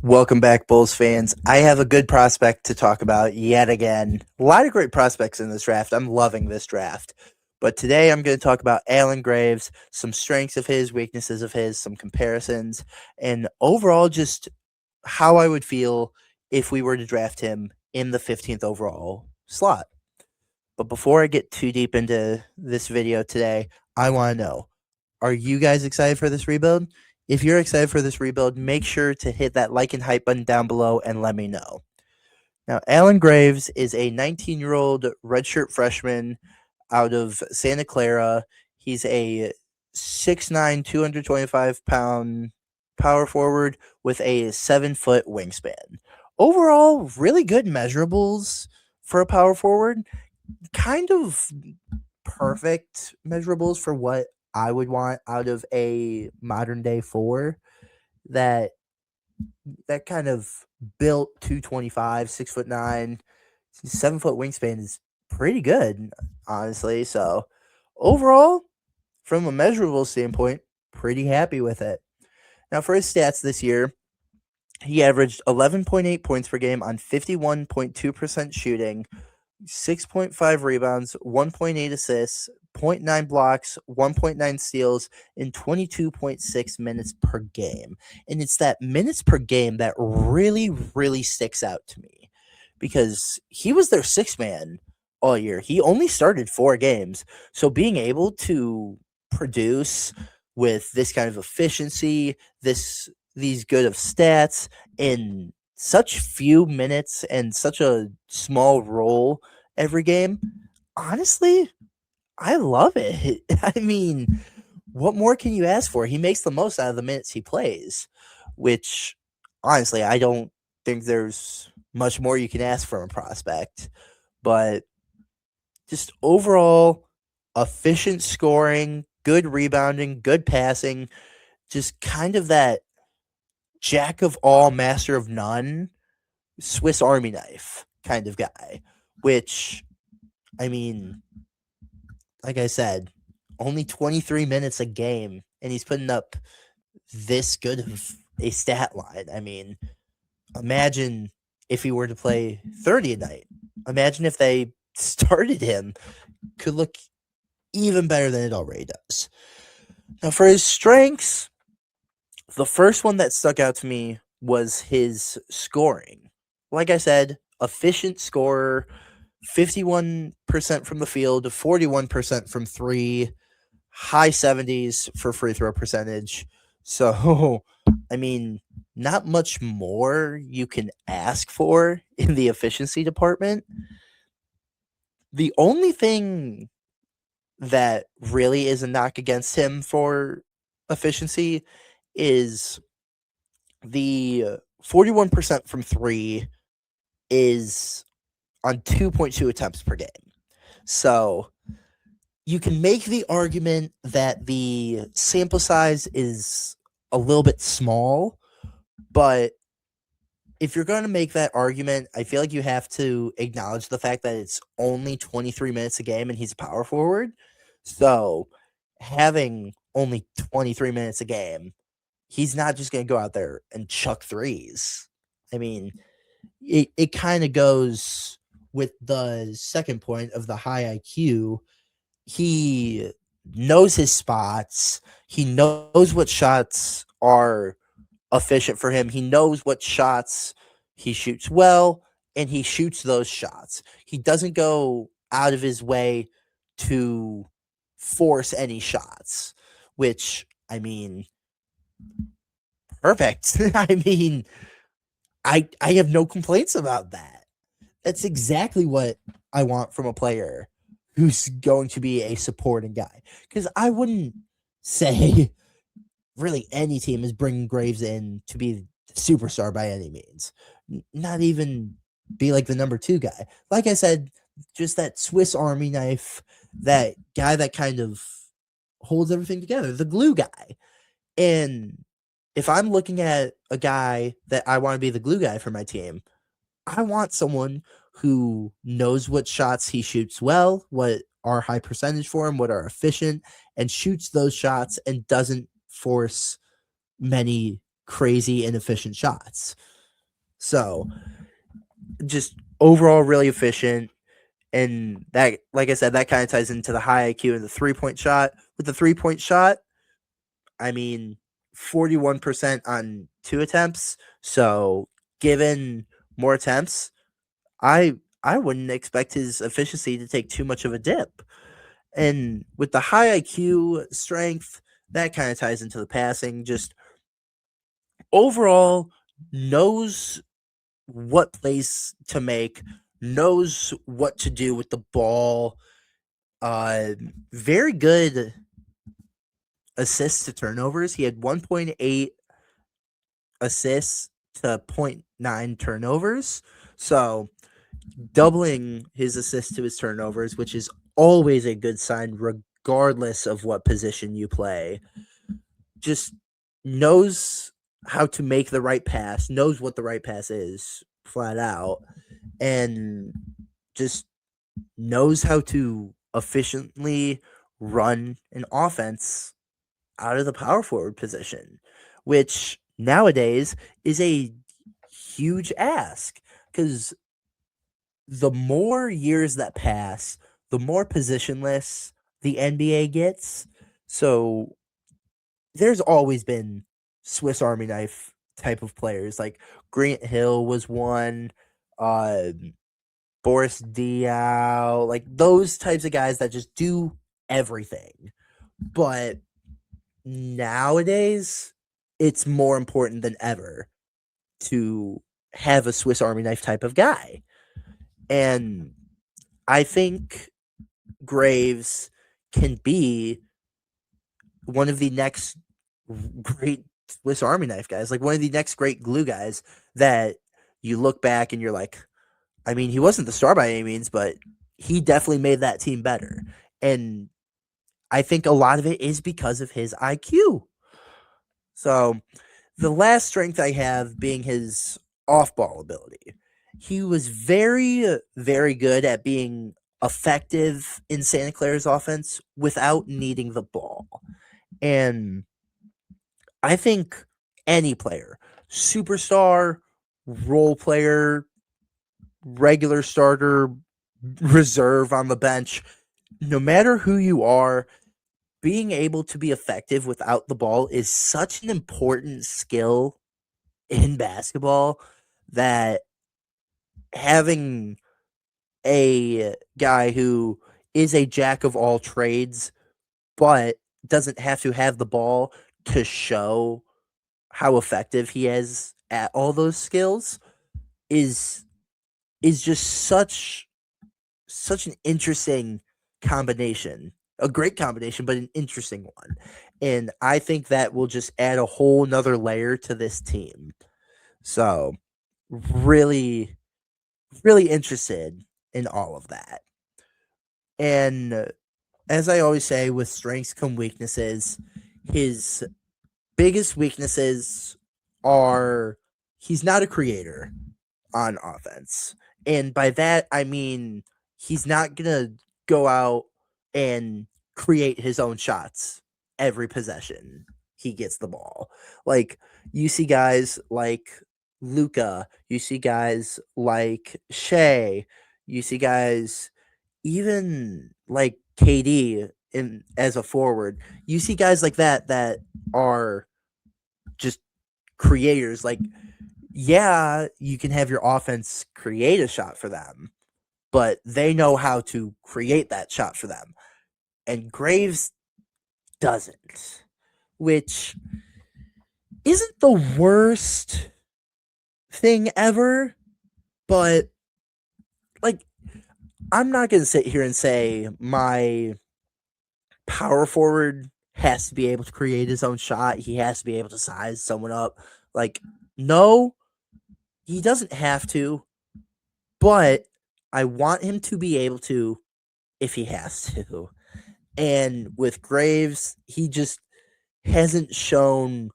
Welcome back, Bulls fans. I have a good prospect to talk about yet again. A lot of great prospects in this draft. I'm loving this draft. But today I'm going to talk about Alan Graves, some strengths of his, weaknesses of his, some comparisons, and overall just how I would feel if we were to draft him in the 15th overall slot. But before I get too deep into this video today, I want to know, are you guys excited for this rebuild? If you're excited for this rebuild, make sure to hit that like and hype button down below and let me know. Now, Alan Graves is a 19-year-old redshirt freshman out of Santa Clara. He's a 6'9", 225-pound power forward with a 7-foot wingspan. Overall, really good measurables for a power forward. Kind of perfect measurables for what I would want out of a modern day four that kind of built 225, 6'9", 7-foot wingspan is pretty good, honestly. So overall, from a measurable standpoint, pretty happy with it. Now for his stats this year, he averaged 11.8 points per game on 51.2% shooting, 6.5 rebounds, 1.8 assists, 0.9 blocks, 1.9 steals, and 22.6 minutes per game. And it's that minutes per game that really, really sticks out to me because he was their sixth man all year. He only started 4 games. So being able to produce with this kind of efficiency, these good of stats in such few minutes and such a small role every game, honestly, I love it. I mean, what more can you ask for? He makes the most out of the minutes he plays, which honestly, I don't think there's much more you can ask from a prospect. But just overall, efficient scoring, good rebounding, good passing, just kind of that jack of all, master of none, Swiss Army knife kind of guy, which, I mean, like I said, only 23 minutes a game, and he's putting up this good of a stat line. I mean, imagine if he were to play 30 a night. Imagine if they started him. Could look even better than it already does. Now, for his strengths, the first one that stuck out to me was his scoring. Like I said, efficient scorer, 51% from the field, 41% from 3, high 70s for free throw percentage. So, I mean, not much more you can ask for in the efficiency department. The only thing that really is a knock against him for efficiency is the 41% from 3 is on 2.2 attempts per game. So you can make the argument that the sample size is a little bit small, but if you're going to make that argument, I feel like you have to acknowledge the fact that it's only 23 minutes a game and he's a power forward. So having only 23 minutes a game, he's not just going to go out there and chuck threes. I mean, it kind of goes with the second point of the high IQ. He knows his spots. He knows what shots are efficient for him. He knows what shots he shoots well, and he shoots those shots. He doesn't go out of his way to force any shots, which, I mean, perfect. I mean, I have no complaints about that. That's exactly what I want from a player who's going to be a supporting guy. Because I wouldn't say really any team is bringing Graves in to be the superstar by any means. Not even be like the number 2 guy. Like I said, just that Swiss Army knife, that guy that kind of holds everything together, the glue guy. And if I'm looking at a guy that I want to be the glue guy for my team, I want someone who knows what shots he shoots well, what are high percentage for him, what are efficient, and shoots those shots and doesn't force many crazy inefficient shots. So just overall really efficient. And that, like I said, that kind of ties into the high IQ and the 3-point shot. With the 3-point shot, I mean, 41% on 2 attempts. So given more attempts, I I wouldn't expect his efficiency to take too much of a dip. And with the high IQ strength, that kind of ties into the passing. Just overall knows what plays to make, knows what to do with the ball. Uh, Very good assists to turnovers. He had 1.8 assists to zero point 0.9 turnovers. So doubling his assists to his turnovers, which is always a good sign, regardless of what position you play. Just knows how to make the right pass, knows what the right pass is flat out, and just knows how to efficiently run an offense out of the power forward position, which nowadays is a huge ask because the more years that pass, the more positionless the NBA gets. So there's always been Swiss Army knife type of players. Like Grant Hill was one, uh, Boris Diaw, like those types of guys that just do everything. But nowadays, it's more important than ever to have a Swiss Army knife type of guy. And I think Graves can be one of the next great Swiss Army knife guys, like one of the next great glue guys that you look back and you're like, I mean, he wasn't the star by any means, but he definitely made that team better. And I think a lot of it is because of his IQ. So the last strength I have being his off ball ability. He was very, very good at being effective in Santa Clara's offense without needing the ball. And I think any player, superstar, role player, regular starter, reserve on the bench, no matter who you are, being able to be effective without the ball is such an important skill in basketball that having a guy who is a jack of all trades but doesn't have to have the ball to show how effective he is at all those skills is just such an interesting combination. A great combination, but an interesting one. And I think that will just add a whole nother layer to this team. So really, really interested in all of that. And as I always say, with strengths come weaknesses. His biggest weaknesses are he's not a creator on offense. And by that, I mean he's not going to go out and create his own shots every possession he gets the ball. Like you see guys like Luca, you see guys like Shea, you see guys even like KD in as a forward. You see guys like that that are just creators. Like yeah, you can have your offense create a shot for them, but they know how to create that shot for them. And Graves doesn't, which isn't the worst thing ever, but like I'm not going to sit here and say my power forward has to be able to create his own shot. He has to be able to size someone up. Like, no, he doesn't have to, but I want him to be able to if he has to. And with Graves, he just hasn't shown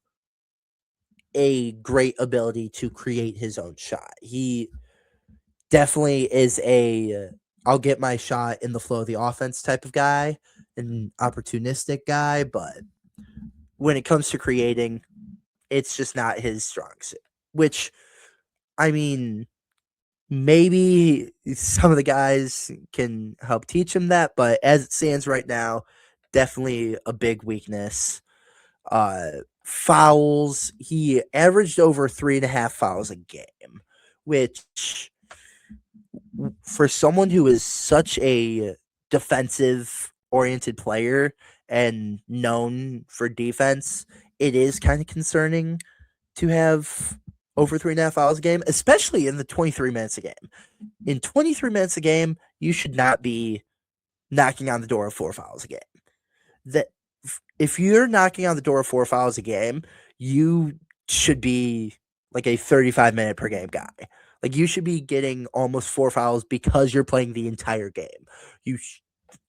a great ability to create his own shot. He definitely is a I'll get my shot in the flow of the offense type of guy, an opportunistic guy, but when it comes to creating, it's just not his strong suit, which I mean, maybe some of the guys can help teach him that, but as it stands right now, definitely a big weakness. Uh, Fouls, he averaged over 3.5 fouls a game, which for someone who is such a defensive oriented player and known for defense, it is kind of concerning to have over 3.5 fouls a game, especially in the 23 minutes a game. In 23 minutes a game, you should not be knocking on the door of 4 fouls a game. That if you're knocking on the door of 4 fouls a game, you should be like a 35-minute per game guy. Like you should be getting almost 4 fouls because you're playing the entire game. You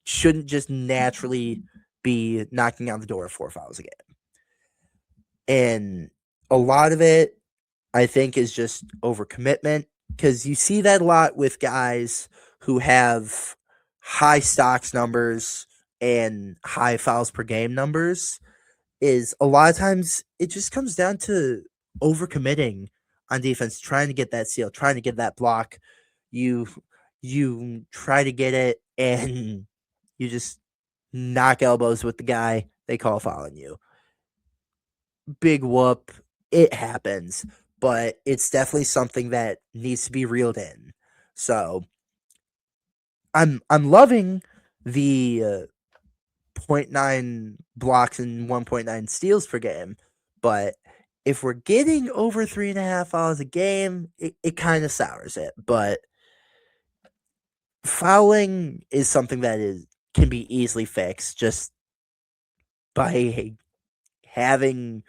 shouldn't just naturally be knocking on the door of 4 fouls a game. And a lot of it, I think, is just overcommitment because you see that a lot with guys who have high stocks numbers and high fouls per game numbers. Is a lot of times it just comes down to overcommitting on defense, trying to get that steal, trying to get that block. You you try to get it and you just knock elbows with the guy they call fouling you. Big whoop. It happens, but it's definitely something that needs to be reeled in. So I'm loving the point 0.9 blocks and 1.9 steals per game, but if we're getting over 3.5 fouls a game, it kind of sours it. But fouling is something that can be easily fixed just by having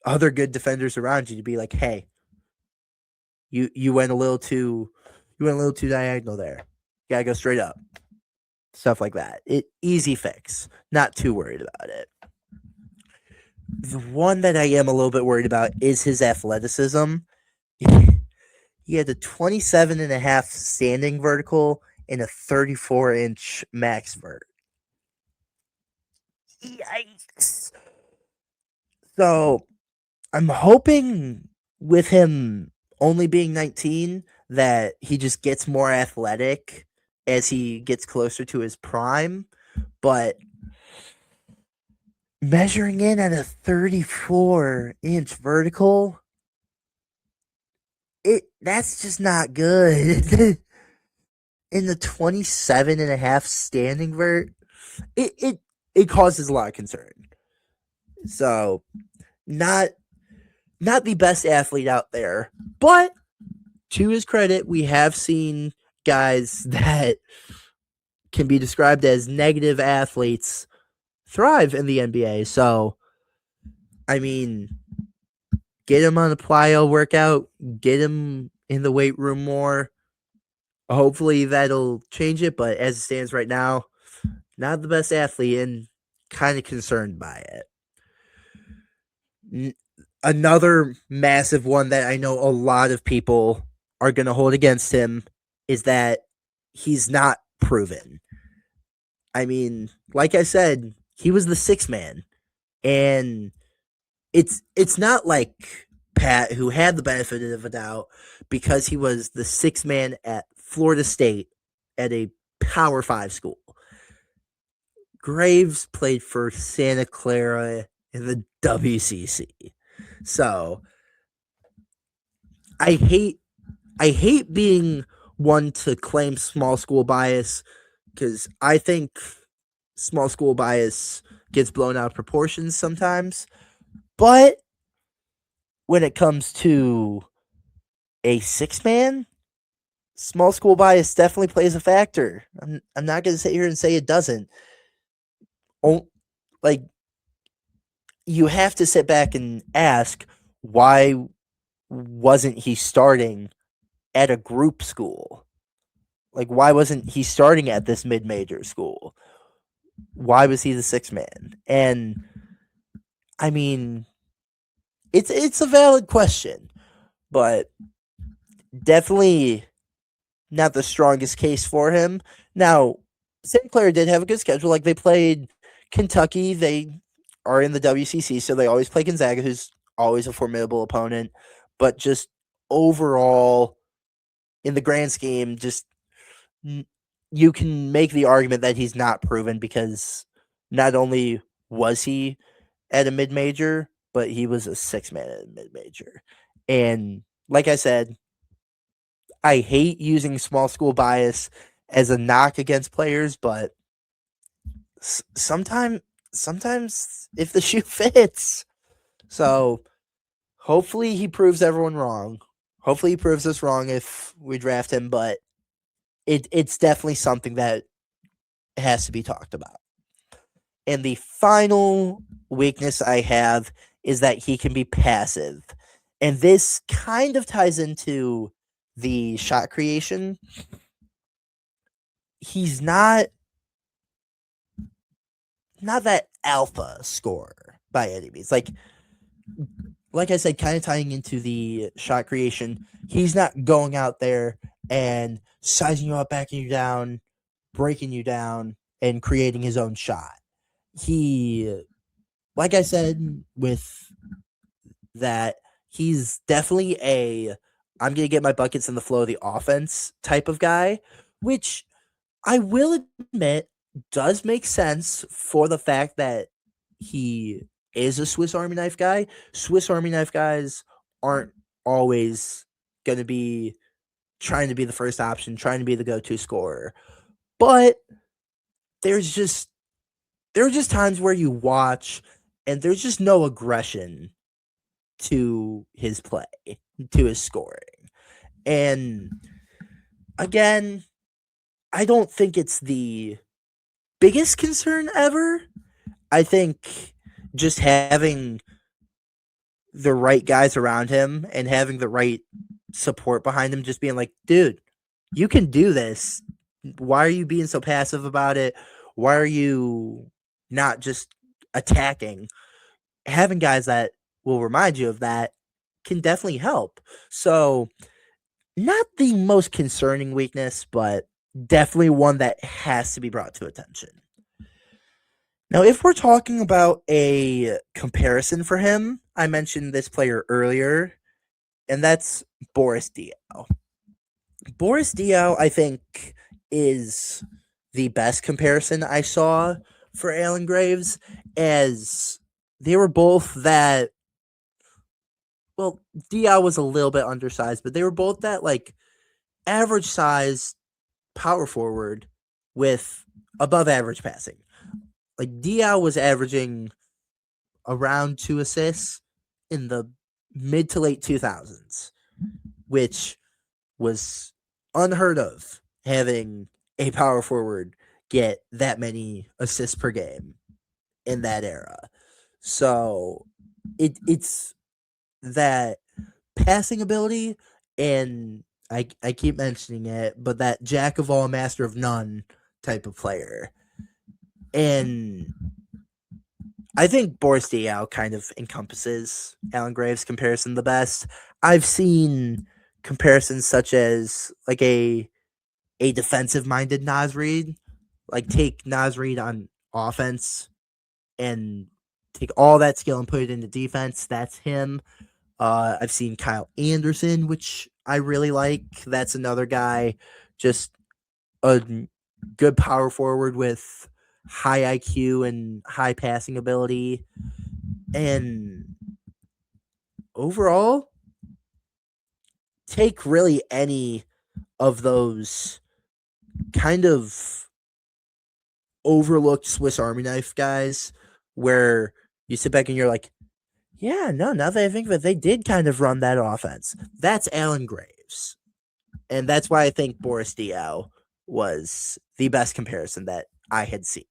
other good defenders around you to be like, hey, you went a little too diagonal there. You gotta go straight up. Stuff like that. Easy fix. Not too worried about it. The one that I am a little bit worried about is his athleticism. He had a 27.5 standing vertical and a 34-inch max vert. Yikes. So I'm hoping with him only being 19 that he just gets more athletic as he gets closer to his prime. But measuring in at a 34-inch vertical, that's just not good. In the 27.5 standing vert, it causes a lot of concern. So not the best athlete out there, but to his credit, we have seen guys that can be described as negative athletes thrive in the NBA. So, I mean, get him on a plyo workout, get him in the weight room more. Hopefully that'll change it, but as it stands right now, not the best athlete and kind of concerned by it. Another massive one that I know a lot of people are going to hold against him is that he's not proven. I mean, like I said, he was the sixth man, and it's not like Pat, who had the benefit of a doubt because he was the sixth man at Florida State at a Power 5 school. Graves played for Santa Clara in the WCC. So I hate being one to claim small school bias because I think small school bias gets blown out of proportions sometimes. But when it comes to a six man, small school bias definitely plays a factor. I'm not going to sit here and say it doesn't. Like, you have to sit back and ask, why wasn't he starting at a group school? Like, why wasn't he starting at this mid-major school? Why was he the sixth man? And I mean, it's a valid question, but definitely not the strongest case for him. Now, St. Clair did have a good schedule. Like, they played Kentucky. They are in the WCC, so they always play Gonzaga, who's always a formidable opponent. But just overall, in the grand scheme, just you can make the argument that he's not proven because not only was he at a mid major, but he was a six man at a mid major. And like I said, I hate using small school bias as a knock against players, but sometimes if the shoe fits. So hopefully he proves everyone wrong. Hopefully he proves us wrong if we draft him, but it's definitely something that has to be talked about. And the final weakness I have is that he can be passive. And this kind of ties into the shot creation. He's not that alpha scorer by any means. Like I said, kind of tying into the shot creation, he's not going out there and sizing you up, backing you down, breaking you down, and creating his own shot. He, like I said, with that, he's definitely I'm going to get my buckets in the flow of the offense type of guy, which I will admit does make sense for the fact that he is a Swiss Army knife guy. Swiss Army knife guys aren't always going to be trying to be the first option, trying to be the go-to scorer. But there are just times where you watch and there's just no aggression to his play, to his scoring. And again, I don't think it's the biggest concern ever. I think just having the right guys around him and having the right support behind him, just being like, dude, you can do this. Why are you being so passive about it? Why are you not just attacking? Having guys that will remind you of that can definitely help. So, not the most concerning weakness, but definitely one that has to be brought to attention. Now, if we're talking about a comparison for him, I mentioned this player earlier, and that's Boris Diaw. Boris Diaw, I think, is the best comparison I saw for Alan Graves, as they were both that. Well, Diaw was a little bit undersized, but they were both that average size power forward with above average passing. Like Diaw was averaging around 2 assists in the mid to late 2000s, which was unheard of, having a power forward get that many assists per game in that era. So it's that passing ability, and I keep mentioning it, but that jack of all, master of none type of player. And I think Boris Diaw kind of encompasses Alan Graves' comparison the best. I've seen comparisons such as a defensive minded Naz Reid, take Naz Reid on offense and take all that skill and put it into defense. That's him. I've seen Kyle Anderson, which I really like. That's another guy, just a good power forward with high IQ and high passing ability. And overall, take really any of those kind of overlooked Swiss Army knife guys where you sit back and you're like, yeah, no, now that I think of it, they did kind of run that offense. That's Alan Graves. And that's why I think Boris Diaw was the best comparison that I had seen.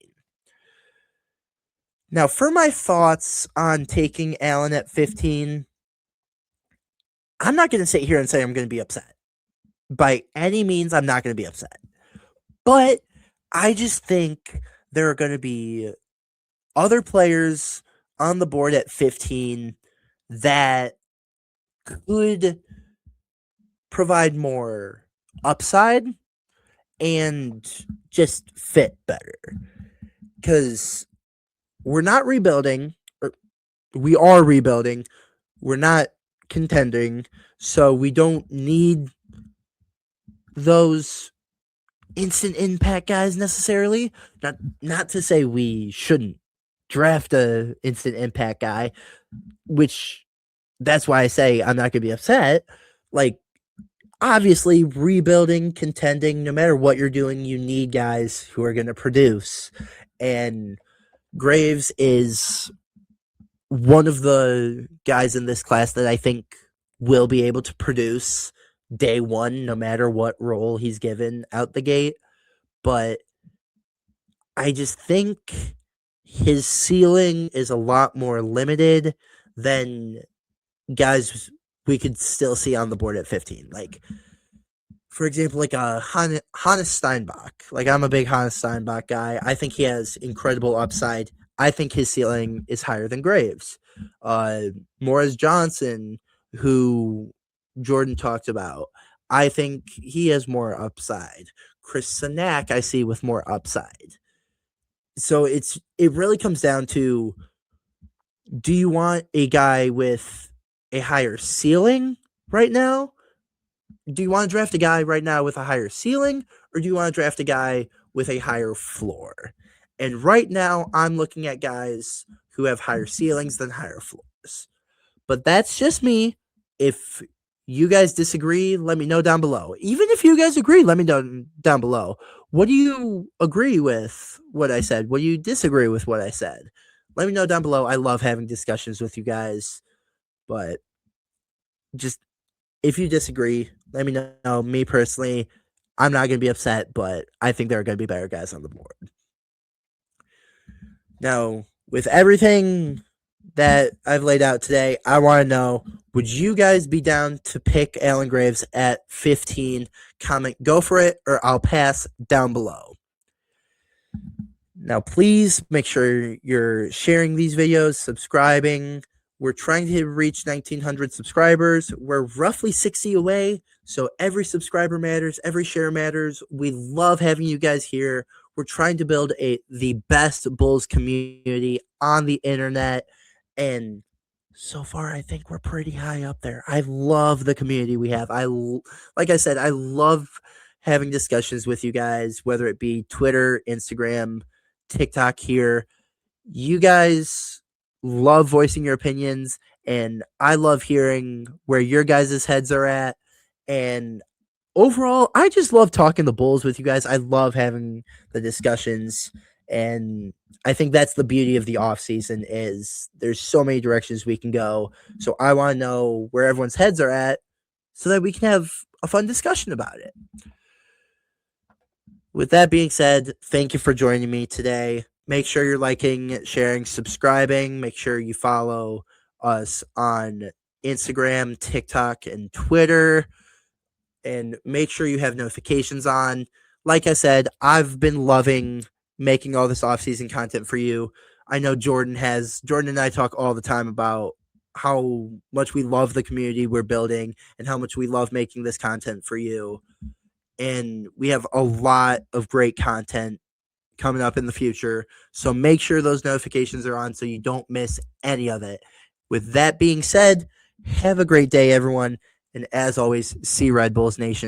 Now, for my thoughts on taking Allen at 15, I'm not going to sit here and say I'm going to be upset. By any means, I'm not going to be upset. But I just think there are going to be other players on the board at 15 that could provide more upside and just fit better. Because we're not rebuilding, or we are rebuilding. We're not contending, so we don't need those instant impact guys necessarily. Not to say we shouldn't draft a instant impact guy, which that's why I say I'm not gonna be upset. Like, obviously, rebuilding, contending, no matter what you're doing, you need guys who are gonna produce. And Graves is one of the guys in this class that I think will be able to produce day one, no matter what role he's given out the gate. But I just think his ceiling is a lot more limited than guys we could still see on the board at 15. Like, for example, like a Hannes Steinbach. Like, I'm a big Hannes Steinbach guy. I think he has incredible upside. I think his ceiling is higher than Graves. Morris Johnson, who Jordan talked about, I think he has more upside. Chris Sinak, I see with more upside. So it really comes down to, do you want a guy with a higher ceiling right now? Do you want to draft a guy right now with a higher ceiling, or do you want to draft a guy with a higher floor? And right now, I'm looking at guys who have higher ceilings than higher floors. But that's just me. If you guys disagree, let me know down below. Even if you guys agree, let me know down below. What do you agree with what I said? What do you disagree with what I said? Let me know down below. I love having discussions with you guys. But just, if you disagree, let me know. Me personally, I'm not going to be upset, but I think there are going to be better guys on the board. Now, with everything that I've laid out today, I want to know, would you guys be down to pick Alan Graves at 15? Comment, go for it, or I'll pass down below. Now, please make sure you're sharing these videos, subscribing. We're trying to reach 1,900 subscribers. We're roughly 60 away, so every subscriber matters, every share matters. We love having you guys here. We're trying to build the best Bulls community on the internet, and so far, I think we're pretty high up there. I love the community we have. Like I said, I love having discussions with you guys, whether it be Twitter, Instagram, TikTok here. You guys love voicing your opinions, and I love hearing where your guys' heads are at. And overall, I just love talking the Bulls with you guys. I love having the discussions, and I think that's the beauty of the off season, is there's so many directions we can go. So I want to know where everyone's heads are at so that we can have a fun discussion about it. With that being said, thank you for joining me today. Make sure you're liking, sharing, subscribing. Make sure you follow us on Instagram, TikTok, and Twitter. And make sure you have notifications on. Like I said, I've been loving making all this off-season content for you. I know Jordan and I talk all the time about how much we love the community we're building and how much we love making this content for you. And we have a lot of great content coming up in the future. So make sure those notifications are on so you don't miss any of it. With that being said, have a great day, everyone. And as always, see Red Bulls Nation.